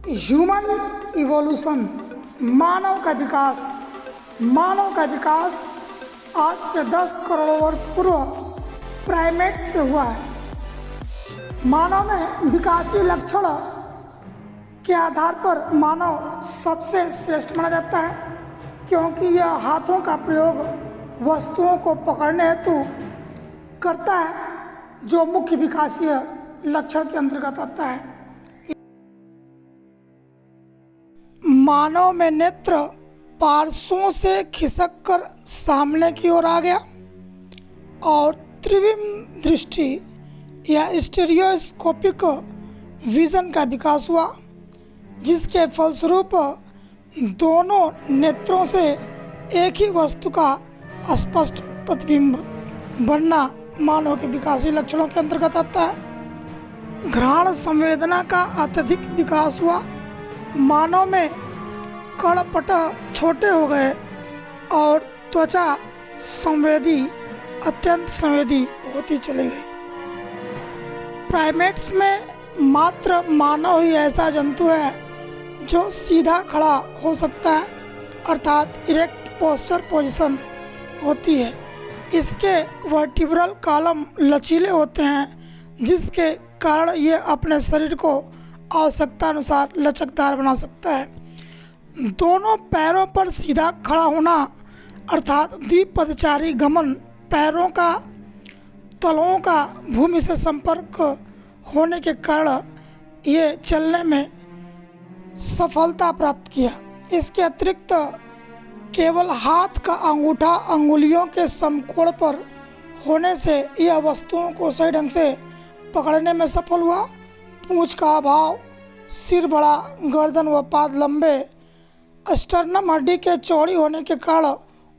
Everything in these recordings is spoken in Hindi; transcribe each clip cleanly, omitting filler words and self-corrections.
ह्यूमन इवोल्यूशन, मानव का विकास आज से 10 करोड़ वर्ष पूर्व प्राइमेट से हुआ है। मानव में विकासीय लक्षण के आधार पर मानव सबसे श्रेष्ठ माना जाता है, क्योंकि यह हाथों का प्रयोग वस्तुओं को पकड़ने हेतु करता है, जो मुख्य विकासीय लक्षण के अंतर्गत आता है। मानव में नेत्र पार्श्वों से खिसक कर सामने की ओर आ गया और त्रिविम दृष्टि या स्टीरियोस्कोपिक विजन का विकास हुआ, जिसके फलस्वरूप दोनों नेत्रों से एक ही वस्तु का स्पष्ट प्रतिबिंब बनना मानव के विकासीय लक्षणों के अंतर्गत आता है। घ्राण संवेदना का अत्यधिक विकास हुआ। मानव में कणपटह छोटे हो गए और त्वचा संवेदी अत्यंत संवेदी होती चली गई। प्राइमेट्स में मात्र मानव ही ऐसा जंतु है जो सीधा खड़ा हो सकता है, अर्थात इरेक्ट पोस्चर पोजीशन होती है। इसके वर्टिब्रल कॉलम लचीले होते हैं, जिसके कारण ये अपने शरीर को आवश्यकता अनुसार लचकदार बना सकता है। दोनों पैरों पर सीधा खड़ा होना अर्थात द्विपदचारी गमन, पैरों का तलवों का भूमि से संपर्क होने के कारण ये चलने में सफलता प्राप्त किया। इसके अतिरिक्त केवल हाथ का अंगूठा अंगुलियों के समकोण पर होने से यह वस्तुओं को सही ढंग से पकड़ने में सफल हुआ। पूंछ का अभाव, सिर बड़ा, गर्दन व पाद लंबे, स्टर्नम हड्डी के चौड़ी होने के कारण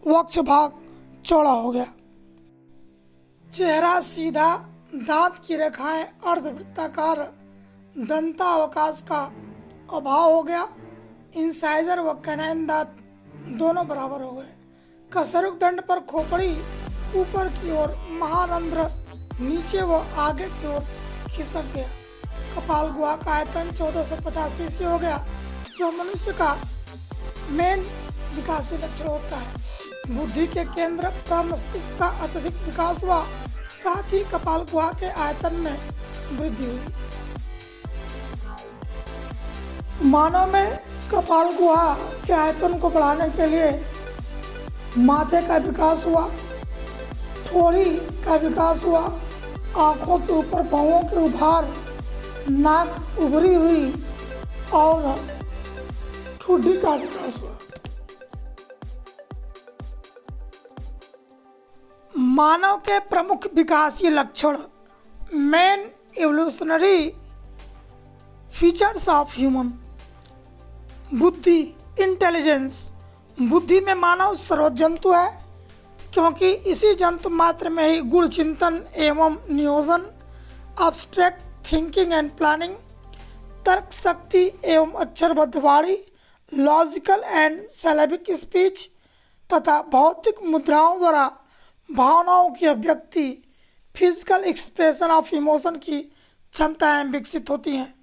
वक्ष भाग चौड़ा हो गया। चेहरा सीधा, दांत की रेखाएं अर्धवृत्ताकार, दंतावकाश का अभाव हो गया। इंसाइजर व कैनाइन दांत दोनों बराबर हो गए। कशेरुक दंड पर खोपड़ी ऊपर की ओर, महारंध्र नीचे व आगे की ओर खिसक गया। कपाल गुहा का आयतन 1450 सीसी हो गया, जो मनुष्य का मेन विकासीय लक्षण होता है। बुद्धि के केंद्र प्रमस्तिष्क का अत्यधिक विकास हुआ, साथ ही कपाल गुहा के आयतन में वृद्धि हुई। मानव में कपाल गुहा के आयतन को बढ़ाने के लिए माथे का विकास हुआ, ठोड़ी का विकास हुआ, आंखों के ऊपर भौहों के उभार, नाक उभरी हुई और ठुड्डी का विकास हुआ। मानव के प्रमुख विकासीय लक्षण, main evolutionary features of human. बुद्धि, इंटेलिजेंस। बुद्धि में मानव सर्वोच्च जंतु है, क्योंकि इसी जंतु मात्र में ही गुण चिंतन एवं नियोजन, अब्स्ट्रैक्ट थिंकिंग एंड प्लानिंग, तर्क शक्ति एवं अक्षरबद्ध वाणी, लॉजिकल एंड सिलेबिक स्पीच तथा भौतिक मुद्राओं द्वारा भावनाओं की अभिव्यक्ति, फिजिकल एक्सप्रेशन ऑफ इमोशन की क्षमताएं विकसित होती हैं।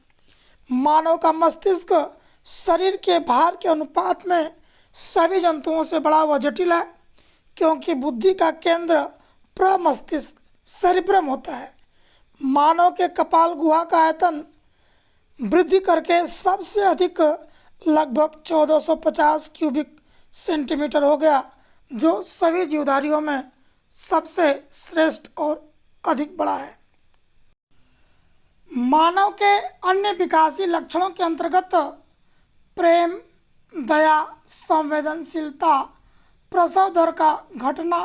मानव का मस्तिष्क शरीर के भार के अनुपात में सभी जंतुओं से बड़ा व जटिल है, क्योंकि बुद्धि का केंद्र प्रमस्तिष्क सेरिब्रम होता है। मानव के कपाल गुहा का आयतन वृद्धि करके सबसे अधिक लगभग 1450 क्यूबिक सेंटीमीटर हो गया, जो सभी जीवधारियों में सबसे श्रेष्ठ और अधिक बड़ा है। मानव के अन्य विकासीय लक्षणों के अंतर्गत प्रेम, दया, संवेदनशीलता, प्रसव दर का घटना,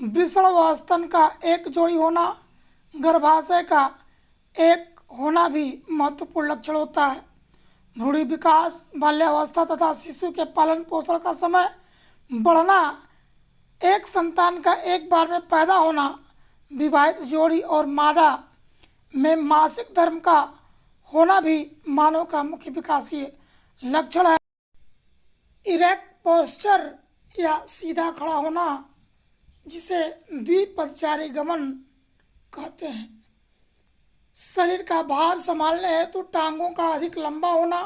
वृषण व स्तन का एक जोड़ी होना, गर्भाशय का एक होना भी महत्वपूर्ण लक्षण होता है। भ्रूण विकास, बाल्यावस्था तथा शिशु के पालन पोषण का समय बढ़ना, एक संतान का एक बार में पैदा होना, विवाहित जोड़ी और मादा में मासिक धर्म का होना भी मानव का मुख्य विकासीय लक्षण है। इरेक्ट पोस्चर या सीधा खड़ा होना, जिसे द्विपदचारी गमन कहते हैं। शरीर का भार संभालने हेतु टांगों का अधिक लंबा होना,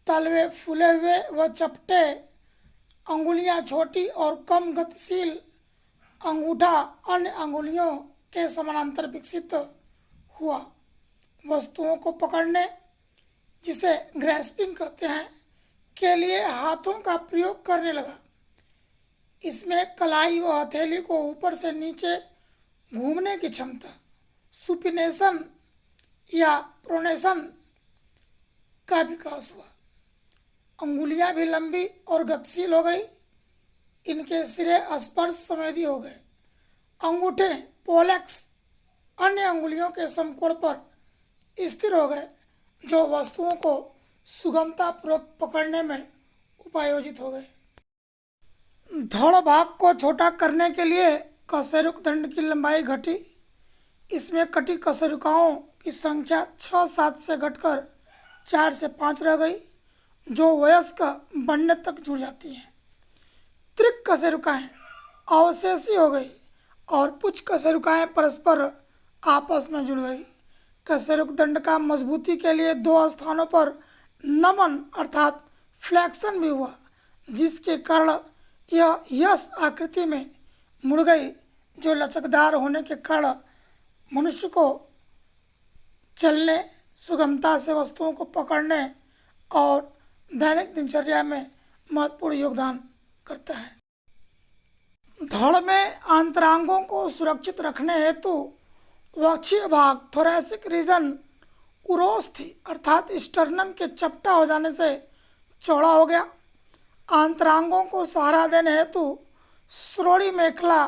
तलवे फूले हुए व चपटे, अंगुलियां छोटी और कम गतिशील, अंगूठा अन्य अंगुलियों के समानांतर विकसित हुआ। वस्तुओं को पकड़ने, जिसे ग्रैस्पिंग कहते हैं, के लिए हाथों का प्रयोग करने लगा। इसमें कलाई व हथेली को ऊपर से नीचे घूमने की क्षमता, सुपिनेशन या प्रोनेशन का विकास हुआ। अंगुलियां भी लंबी और गतिशील हो गई। इनके सिरे स्पर्श संवेदी हो गए। अंगूठे पोलेक्स अन्य अंगुलियों के समकोण पर स्थिर हो गए, जो वस्तुओं को सुगमतापूर्वक पकड़ने में उपयोजित हो गए। धड़ भाग को छोटा करने के लिए कशेरुक दंड की लंबाई घटी। इसमें कटी कशेरुकाओं की संख्या 6-7 से घटकर 4 से 5 रह गई, जो वयस्क बनने तक जुड़ जाती हैं। त्रिक कशेरुकाएं अवशेषी हो गई और पुच्छ कशेरुकाएं परस्पर आपस में जुड़ गई। कशेरुक दंड का मजबूती के लिए 2 स्थानों पर नमन अर्थात फ्लेक्शन भी हुआ, जिसके कारण यह यस आकृति में मुड़ गई, जो लचकदार होने के कारण मनुष्य को चलने, सुगमता से वस्तुओं को पकड़ने और दैनिक दिनचर्या में महत्वपूर्ण योगदान करता है। धड़ में अंतरांगों को सुरक्षित रखने हेतु वक्षीय भाग थोरैसिक रीजन उरोस्थी अर्थात स्टर्नम के चपटा हो जाने से चौड़ा हो गया। अंतरांगों को सहारा देने हेतु श्रोणि मेखला,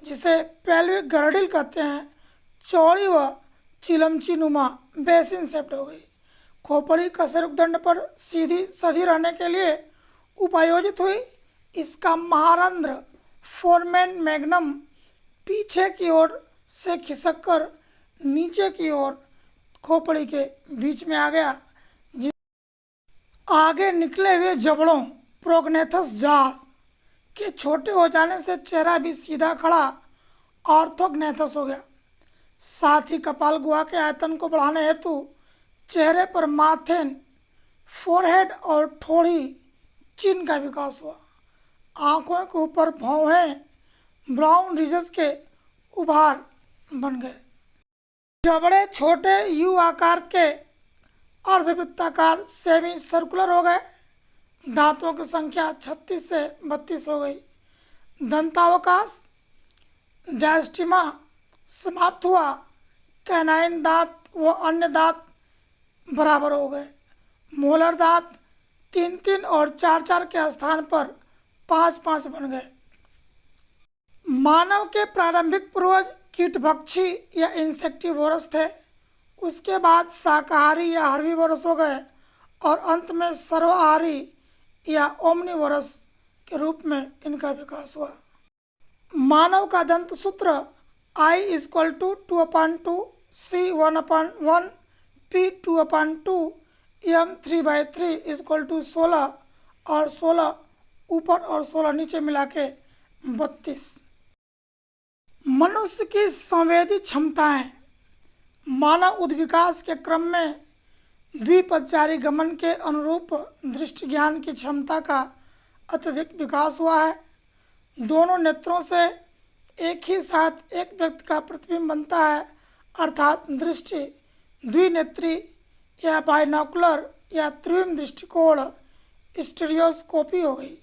जिसे पेल्विक गर्डिल कहते हैं, चौड़ी व चिलमची नुमा बेसिन शेप्ड हो गई। खोपड़ी कशेरुक दंड पर सीधी सधी रहने के लिए उपयोजित हुई। इसका महारंध्र फोरमेन मैग्नम पीछे की ओर से खिसककर नीचे की ओर खोपड़ी के बीच में आ गया। आगे निकले हुए जबड़ों प्रोग्नेथस जास के छोटे हो जाने से चेहरा भी सीधा खड़ा ऑर्थोग्नेथस हो गया। साथ ही कपाल गुहा के आयतन को बढ़ाने हेतु चेहरे पर माथेन, फोरहेड और ठोड़ी चिन्ह का विकास हुआ। आंखों के ऊपर भौहें ब्राउन रिजेस के उभार बन गए। जबड़े छोटे यू आकार के अर्धवृत्ताकार सेमी सर्कुलर हो गए। दांतों की संख्या 36 से 32 हो गई। दंतावकाश डायस्टिमा समाप्त हुआ। कैनाइन दांत व अन्य दांत बराबर हो गए। मोलर दांत 3-3 और 4-4 के स्थान पर 5-5 बन गए। मानव के प्रारंभिक पूर्वज कीटभक्षी या इंसेक्टिवोरस थे। उसके बाद शाकाहारी या हर्बीवोरस हो गए और अंत में सर्वाहारी या ओमनिवोरस के रूप में इनका विकास हुआ। मानव का दंत सूत्र I = 2/2, C 1/1, P 2/2, M 3/3 = 16 और 16 ऊपर और 16 नीचे मिला के 32। मनुष्य की संवेदी क्षमताएं मानव उद्विकास के क्रम में द्विपदचारी गमन के अनुरूप दृष्टि ज्ञान की क्षमता का अत्यधिक विकास हुआ है। दोनों नेत्रों से एक ही साथ एक व्यक्ति का प्रतिबिंब बनता है, अर्थात दृष्टि द्विनेत्री या बाइनोकुलर या त्रिविम दृष्टिकोण स्टीरियोस्कोपी हो गई।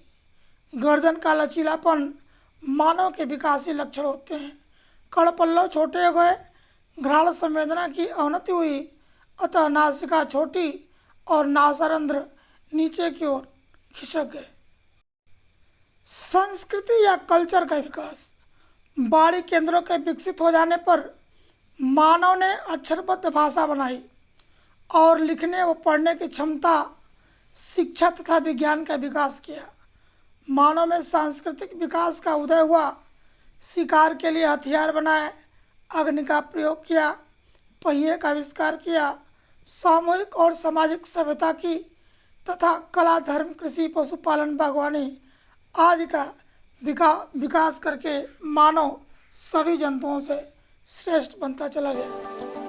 गर्दन का लचीलापन मानव के विकासी लक्षण होते हैं। कड़पल्लव छोटे हो गए। घ्राण संवेदना की अवनति हुई, अतः नासिका छोटी और नासारंध्र नीचे की ओर खिसक गए। संस्कृति या कल्चर का विकास। बाड़ी केंद्रों के विकसित हो जाने पर मानव ने अक्षरबद्ध भाषा बनाई और लिखने व पढ़ने की क्षमता, शिक्षा तथा विज्ञान का विकास किया। मानव में सांस्कृतिक विकास का उदय हुआ। शिकार के लिए हथियार बनाए, अग्नि का प्रयोग किया, पहिए का आविष्कार किया, सामूहिक और सामाजिक सभ्यता की तथा कला, धर्म, कृषि, पशुपालन, बागवानी आदि का विकास करके मानव सभी जंतुओं से श्रेष्ठ बनता चला गया।